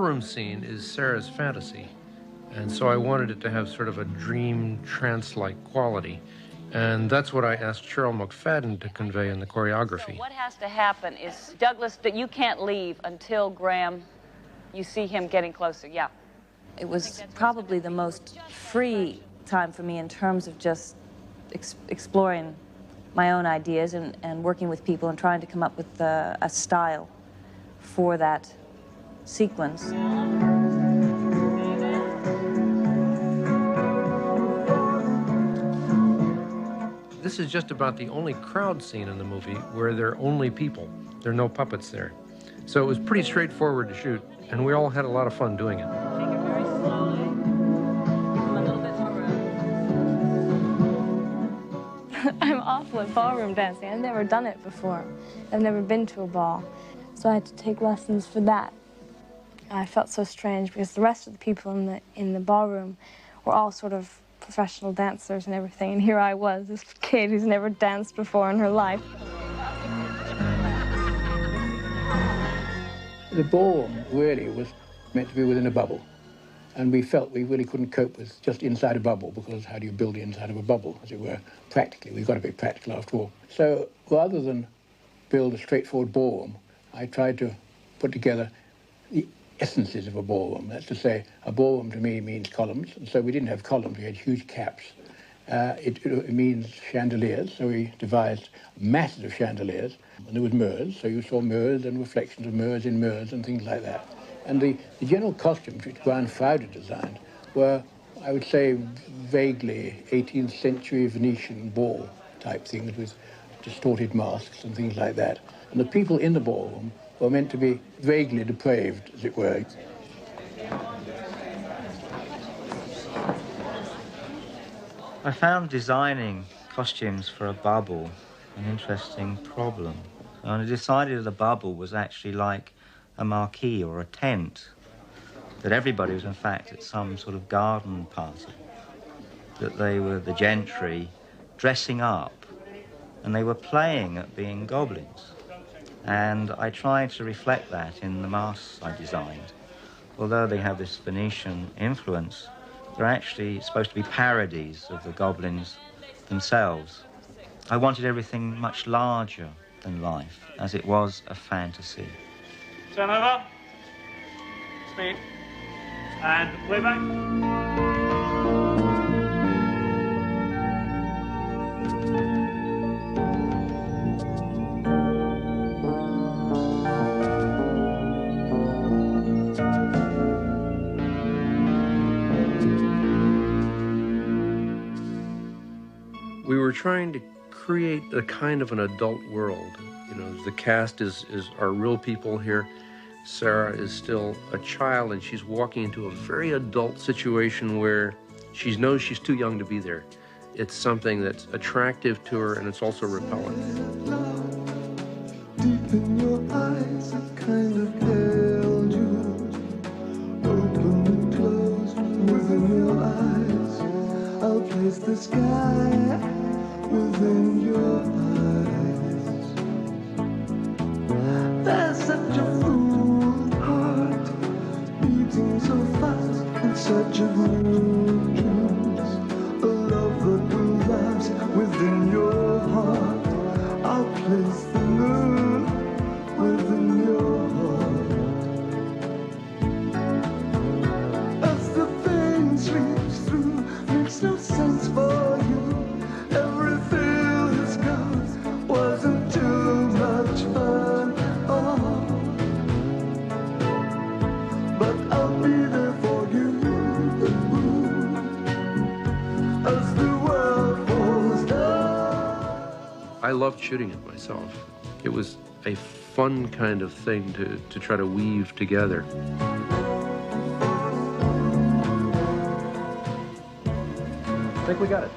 ballroom scene is Sarah's fantasy, and so I wanted it to have sort of a dream trance-like quality. And that's what I asked Cheryl McFadden to convey in the choreography. So what has to happen is, Douglas, that you can't leave until Graham, you see him getting closer, yeah. It was probably the most free time for me in terms of just exploring my own ideas and working with people and trying to come up with a style for that sequence. This is just about the only crowd scene in the movie where there are only people. There are no puppets there. So it was pretty straightforward to shoot, and we all had a lot of fun doing it. Take it very slowly. Come a little bit more room. I'm awful at ballroom dancing. I've never done it before. I've never been to a ball. So I had to take lessons for that. I felt so strange because the rest of the people in the ballroom were all sort of professional dancers and everything, and here I was, this kid who's never danced before in her life. The ballroom really was meant to be within a bubble, and we felt we really couldn't cope with just inside a bubble, because how do you build inside of a bubble, as it were, practically? We've got to be practical after all. So rather than build a straightforward ballroom, I tried to put together the essences of a ballroom. That's to say, a ballroom to me means columns, and so we didn't have columns, we had huge caps. It means chandeliers, so we devised masses of chandeliers, and there was mirrors, so you saw mirrors and reflections of mirrors in mirrors and things like that. And the general costumes which Brian Fowler designed were, I would say, vaguely 18th century Venetian ball type things with distorted masks and things like that. And the people in the ballroom were meant to be vaguely depraved, as it were. I found designing costumes for a bubble an interesting problem. And I decided that a bubble was actually like a marquee or a tent, that everybody was in fact at some sort of garden party, that they were the gentry dressing up, and they were playing at being goblins. And I tried to reflect that in the masks I designed. Although they have this Venetian influence, they're actually supposed to be parodies of the goblins themselves. I wanted everything much larger than life, as it was a fantasy. Turn over. Speed. And playback. We were trying to create a kind of an adult world. You know, the cast is our real people here. Sarah is still a child, and she's walking into a very adult situation where she knows she's too young to be there. It's something that's attractive to her, and it's also repellent. Deep in your eyes, I've kind of held you. Open and closed within your eyes. I'll place the sky within your eyes. There's such a fool heart beating so fast in such a good dreams. A love that will last within your heart. I'll place the moon within your heart. As the pain sweeps through, makes no sense for you. Every feel has gone, wasn't too much fun. Oh, but I'll be there for you as the world falls down. I loved shooting it myself. It was a fun kind of thing to try to weave together. I think we got it.